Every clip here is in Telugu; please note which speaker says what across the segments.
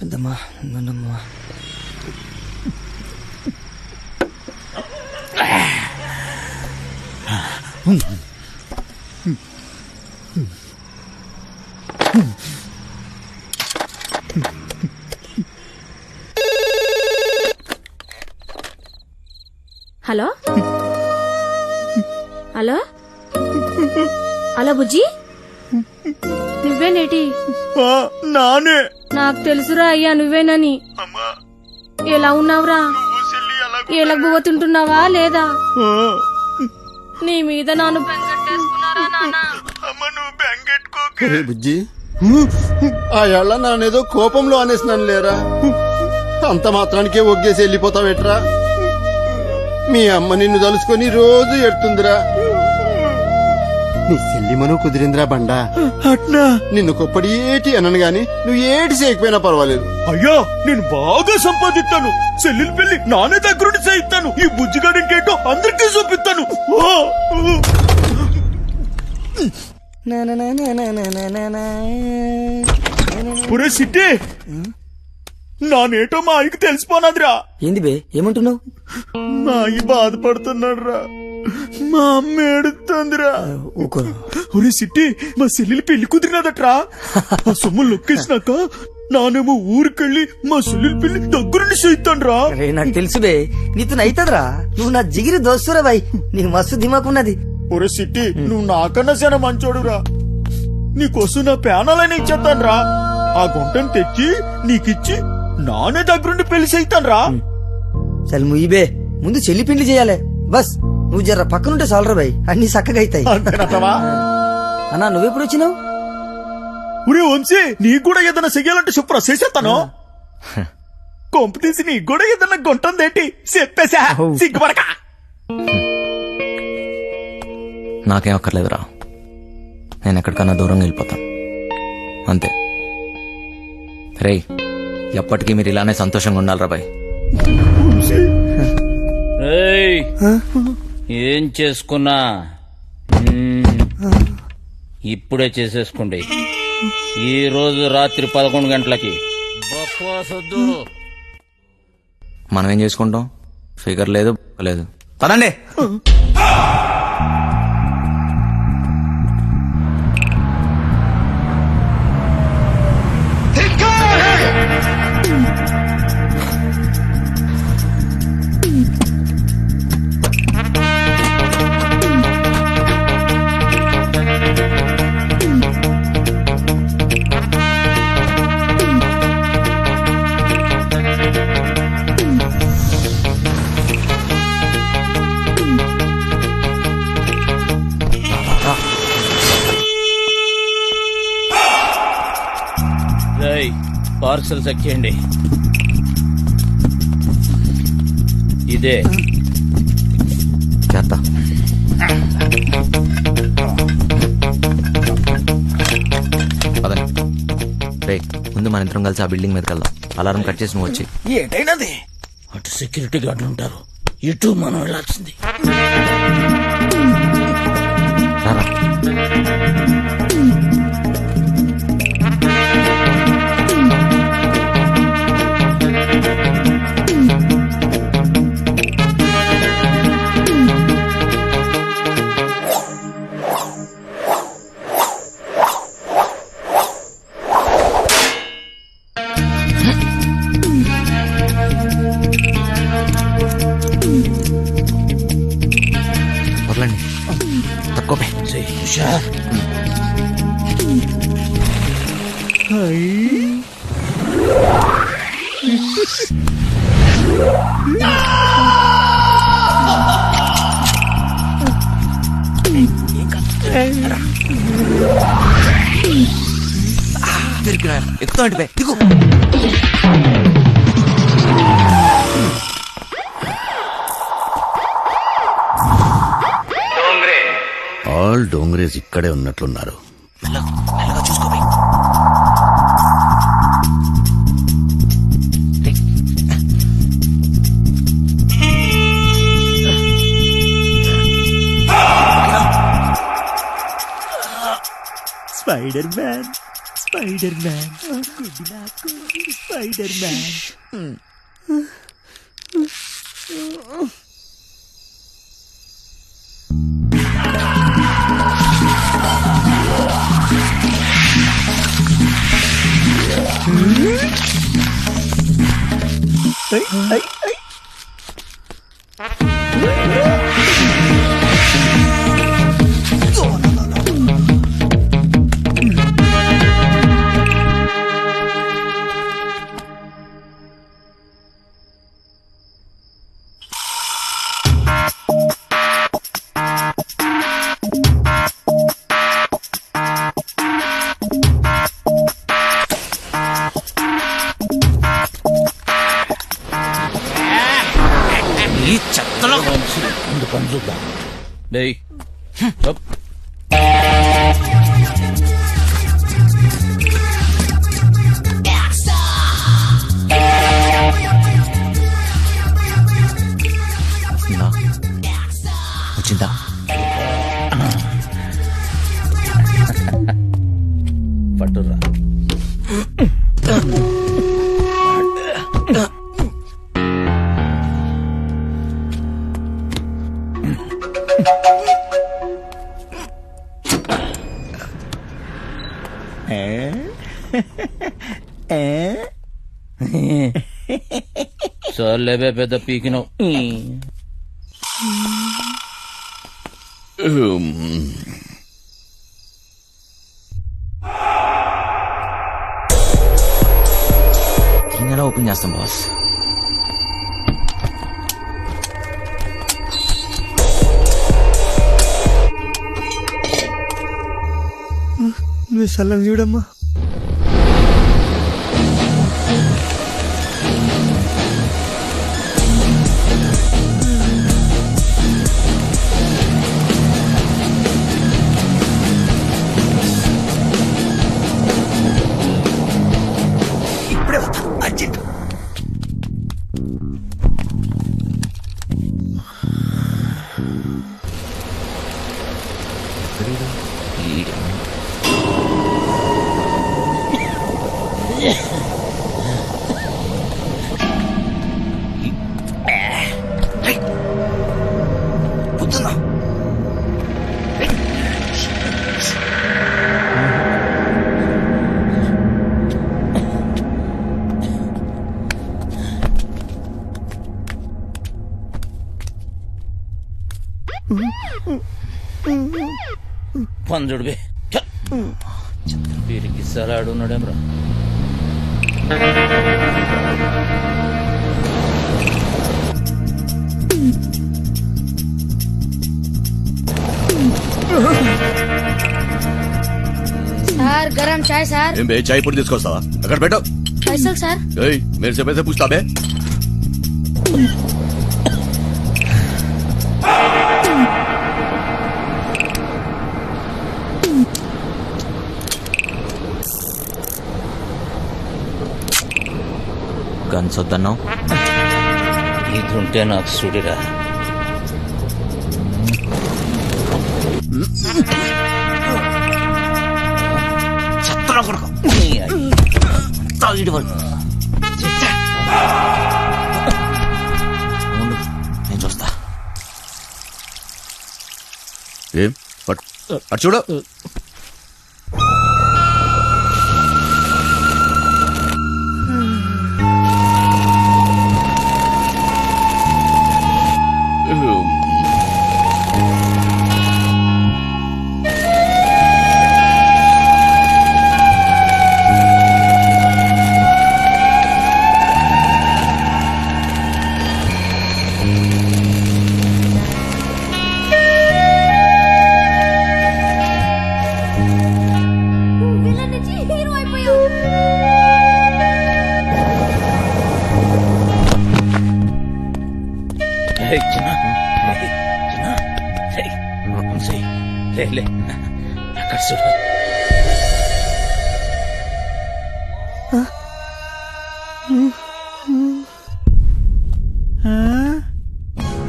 Speaker 1: పెద్దమ్మా నన్నమ్మా.
Speaker 2: హలో హలో హలో బుజ్జి, నువ్వేనేటి?
Speaker 3: నానే.
Speaker 2: నాకు తెలుసురా అయ్యా నువ్వేనని. ఎలా ఉన్నావురా? ఎలగబోతుంటున్నావా లేదా? నీ మీద నాను బెంగెట్టేసుకున్నారా నాన్నా?
Speaker 4: బుజ్జి, ఆ ఏళ్ళ నానేదో కోపంలో అనేసినాను లేరా, అంత మాత్రానికే ఒగ్గేసి వెళ్ళిపోతావేట్రా? మీ అమ్మ నిన్ను తలుసుకొని రోజు ఎడుతుందిరా. నీ చెల్లిమను కుదిరిందిరా బండా.
Speaker 3: అట్నా?
Speaker 4: నిన్ను కొప్పడి ఏటి అనను గాని నువ్వు ఏటి చేయకపోయినా పర్వాలేదు.
Speaker 3: అయ్యో, నేను బాగా సంపాదిస్తాను. చెల్లెలు పెళ్లి నానే దగ్గరుండి చేయిస్తాను. ఈ బుజ్జిగాడింకేంటో అందరికీ చూపిస్తాను. పురే సిట్టి, నానేటో మా ఆయనకి తెలిసిపోనాదిరా.
Speaker 1: ఏంది బే, ఏమంటున్నావు?
Speaker 3: మా అయ్య బాధపడుతున్నాడు రా. మా అమ్మ ఏడుతుందిరా. ఒరే సిట్టి, మా చెల్లెలి పెళ్లి కుదిరినదట్రా. ఆ సొమ్ము లొక్కేసినాక నానేమో ఊరికెళ్ళి మా చెల్లెలి పెళ్లి దగ్గరుండి చేయిస్తాను రా.
Speaker 1: నాకు తెలుసు బే, నీతో అయితదిరా. నువ్వు నా జిగిరి దోస్తురా బాయ్, నీకు మస్తు దిమాకున్నది.
Speaker 3: ఒరే సిట్టి, నువ్వు నాకన్నా చాలా మంచోడురా. నీకోసం నా ప్యానాలని ఇచ్చేస్తాను రా. ఆ గుంటను తెచ్చి నీకిచ్చి నానే దగ్గరుండి పెళ్లి చేయిస్తాను రా.
Speaker 1: చల్ ముయ్యబే, ముందు చెల్లి పిండి చేయాలి. బస్ నువ్వు జర్ర పక్కనుంటే చాలరా బాయ్, అన్ని చక్కగా అవుతాయి.
Speaker 3: అంతేనమ్మా.
Speaker 1: అన్నా నువ్వెప్పుడు వచ్చినావు?
Speaker 3: ఉరే వంశీ, నీకు కూడా ఏదైనా చెయ్యాలంటే చెప్పురా, చేసేస్తాను. కొంప తీసి నీకు కూడా ఏదైనా గుంటుందేంటి చెప్పేశా, సిగ్గుపడక.
Speaker 5: నాకేం అక్కర్లేదురా, నేను ఎక్కడికన్నా దూరంగా వెళ్ళిపోతాను అంతే. రే, ఎప్పటికీ మీరు ఇలానే సంతోషంగా ఉండాలిరా బాయ్.
Speaker 6: ఏం చేసుకున్నా ఇప్పుడే చేసేసుకోండి. ఈ రోజు రాత్రి 11 గంటలకి బక్వాసొద్దు.
Speaker 5: మనం ఏం చేసుకుంటాం? ఫిగర్ లేదు లేదు. పదండి.
Speaker 6: పార్సల్ చెక్ చేయండి. ఇదే
Speaker 5: చేస్తా. పదండి. రే, ముందు మన ఇద్దరం కలిసి ఆ బిల్డింగ్ మీదకి వెళ్దాం. అలారం కట్ చేసి నువ్వు వచ్చి.
Speaker 6: ఏటైనది అటు సెక్యూరిటీ గార్డులు ఉంటారు, ఇటు మనం వెళ్ళాల్సింది.
Speaker 5: రారా. వదలండి, తక్కువ. ఎక్కుతా అంటే దిగు.
Speaker 7: ఆల్ డోంగ్రేజ్ ఇక్కడే ఉన్నట్లున్నారు.
Speaker 5: చూసుకోపోయి
Speaker 3: spider man. Spider man spider man.
Speaker 5: ఈ చెత్తలో
Speaker 6: ముందు పని చూద్దాం. డేయ్ అప్.
Speaker 5: వస్తుందా? వచ్చిందా?
Speaker 6: పట్టురా. సర్లేబే పెద్ద పీకినావు.
Speaker 5: ఎలా ఓపెన్ చేస్తాం బాస్?
Speaker 1: నువ్వు సల్లం చూడమ్మా. ఇప్పుడే వస్తా అర్జెంట్. పొద్దున్నా
Speaker 6: పని చూడబే. వీరికి సలాడు ఉన్నాడేమ్రా.
Speaker 2: సార్ గరం చాయ్ సార్.
Speaker 7: ఏం బే చాయ్ పొడి తీసుకొస్తావా? అక్కడ పెట్టు.
Speaker 2: పైసలు సార్.
Speaker 7: ఏయ్ మేరే సే పైసే పూछता बे.
Speaker 5: గన్స్ వద్దన్నావు.
Speaker 6: ఇది ఉంటే నాకు సుడిరా.
Speaker 5: చెత్తలో కొడుకు. తాగిడి వరకు. ఉండు, నేను చూస్తా.
Speaker 7: ఏం అటు చూడు.
Speaker 6: లే అక్కడ చూడు.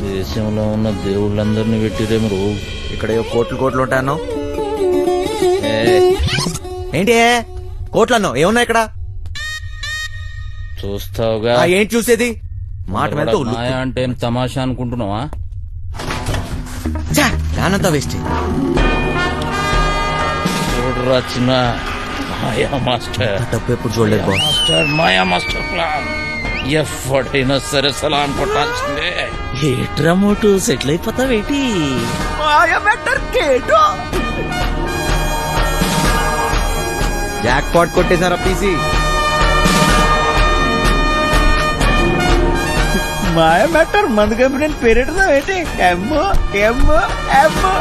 Speaker 6: దేశంలో ఉన్న దేవుళ్ళందరినీ పెట్టిరేమో.
Speaker 5: ఇక్కడ కోట్లు కోట్లు ఉంటాను. ఏంటి కోట్లన్నో ఏమున్నా ఇక్కడ
Speaker 6: చూస్తావుగా.
Speaker 5: ఏంటి చూసేది మాట మీద
Speaker 6: మాయా అంటే ఏం తమాషా అనుకుంటున్నావా?
Speaker 5: దానంతా వేస్ట్.
Speaker 6: చూడరా చిన్న మాయా మాస్టర్.
Speaker 5: డబ్బు ఎప్పుడు చూడలేదు boss.
Speaker 6: Master Maya master plan ఎవడైనా సరే సలాం కొట్టాల్సిందే. ఏట్రా మోటు సెటిల్ అయిపోతావేటి?
Speaker 5: జాక్ పాట్ కొట్టేశారా పీసీ?
Speaker 3: మాయ మ్యాటర్ మందు కంపెనీ పేరెడదా ఏంటి? ఎమ్మో ఎమ్మో ఎమ్మో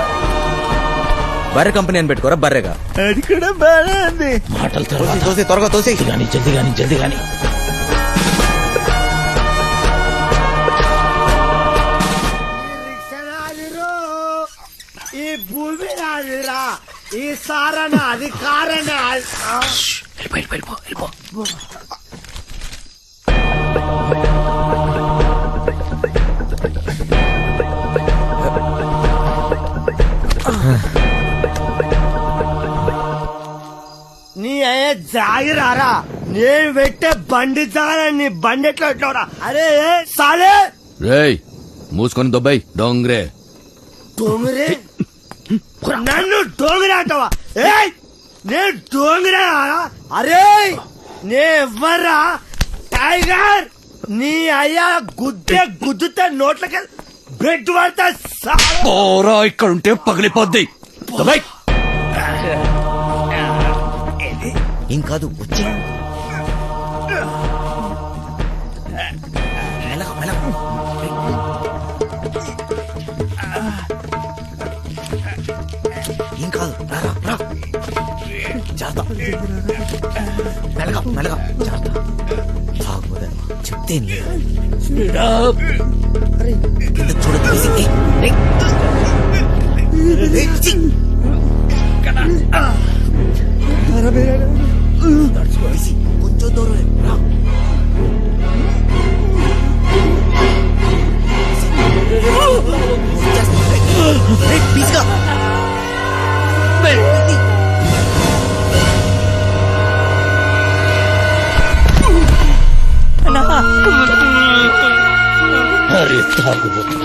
Speaker 5: బర్రె కంపెనీ అని పెట్టుకోరా బర్రెగా.
Speaker 3: అది కూడా బాగా ఉంది.
Speaker 6: మాటలు తర్వాత
Speaker 5: తోసి త్వరగా తోసి.
Speaker 6: జల్ది గాని
Speaker 3: ఈ భూమి నాదిరా, ఈ సారణ అధికారణ.
Speaker 6: వెళ్ళిపో.
Speaker 3: నీ అయ్యే జాగిరారా, నేను పెట్టే బండి జాగా నీ బండి ఎట్లా ఎట్లా? అరే సాలే
Speaker 7: రేయ్ మూసుకొని దొబ్బాయి డోంగ్రే.
Speaker 3: డోంగరే నన్ను డోంగరే అంటావా? ఏయ్ నేను డోంగరే. అరే నే ఎవ్వరా టైగర్? నీ అయ్యా గుద్దుతే నోట్లకి బ్రెడ్ పడతా.
Speaker 7: పోరా ఇక్కడ ఉంటే పగిలిపోద్ది. దొబ్బాయి.
Speaker 5: ఏం కాదు వచ్చి ఏం కాదు రా చేస్తా. మెల్లగా చేస్తా. చెప్తే కింద చూడదు. కొంచెం దూరం రా. పీస్గా
Speaker 6: అరే తాగుబోతు.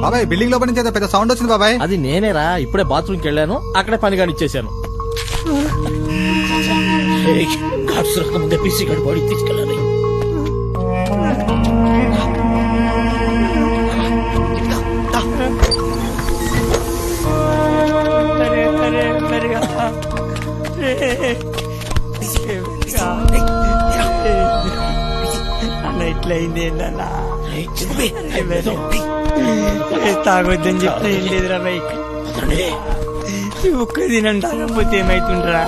Speaker 8: బాబాయ్ బిల్డింగ్ లోపల నుంచి పెద్ద సౌండ్ వచ్చింది బాబాయ్.
Speaker 9: అది నేనేరా, ఇప్పుడే బాత్రూమ్కి వెళ్ళాను, అక్కడే పని కానిచ్చేసాను.
Speaker 6: కార్డ్స్ రాకముందే పీసీ గడి బాడీ తీసుకెళ్ళాలి.
Speaker 3: అన్న ఇట్లయింది ఏంటన్నా? తాగొద్దని చెప్తే ఏం లేదురా బై. ఒక్క దినం తాగకపోతే ఏమైతుండ్రా?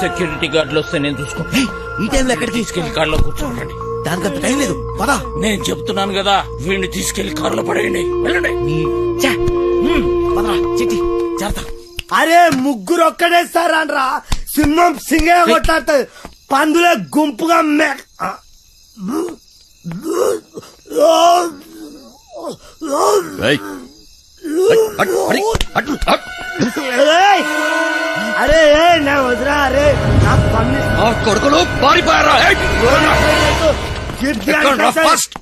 Speaker 6: సెక్యూరిటీ గార్డులు వస్తే నేను చూసుకుంటా.
Speaker 5: ఈ టైంలో ఎక్కడికి?
Speaker 6: తీసుకెళ్లి కార్లో కూర్చోండి.
Speaker 5: దానికంత టైం లేదు పదా.
Speaker 6: నేను చెప్తున్నాను కదా, వీడిని తీసుకెళ్లి కారులో పడేయండి. వెళ్ళండి.
Speaker 5: చిట్టి చేరతా.
Speaker 3: అరే ముగ్గురు ఒక్కడేస్తారా? సింహం సింగే కొట్లాడుతుంది, పందులే గుంపుగా
Speaker 7: రేయ్
Speaker 3: అరే నా వదిరా. అరే నా
Speaker 7: కొడుకులు పారిపోయారా?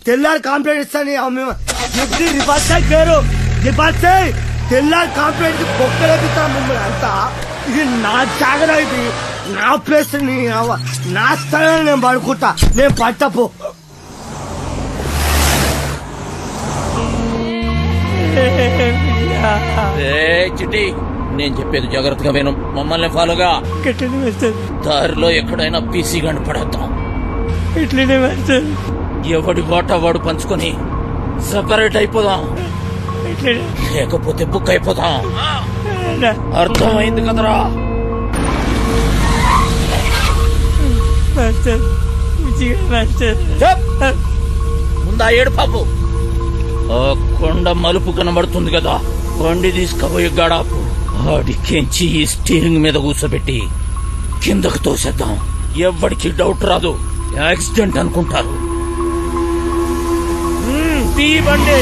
Speaker 3: తెల్లారి కాంప్లైంట్ ఇస్తాను. రివర్స్ పేరు రివర్స్ తెల్లారి కాంప్లైంట్ బొక్కలేపిస్తా మిమ్మల్ని అంతా. ఇది నా జాగ్రత్త, ఇది నా ప్లేస్, నా స్థలం. నేను పడుకుంటా, నేను పట్టపో.
Speaker 6: చిట్టి నేను చెప్పేది జాగ్రత్తగా విను. మమ్మల్ని ఫాలోగా. దారిలో ఎక్కడైనా పీసీ గంట పడేద్దాం.
Speaker 3: ఇట్లనే వెళ్తాను.
Speaker 6: ఎవడి వాటా వాడు పంచుకొని సపరేట్ అయిపోదాం, లేకపోతే బుక్ అయిపోతాం. అర్థమైంది కదరా? ముందా ఏడు పాపు. ఆ కొండ మలుపు కనబడుతుంది కదా, బండి తీసుకుపోయి గడాపు ఆడికెంచి ఈ స్టీరింగ్ మీద కూర్చోబెట్టి కిందకు తోసేద్దాం. ఎవ్వడికి డౌట్ రాదు, యాక్సిడెంట్ అనుకుంటారు. తీ బండి.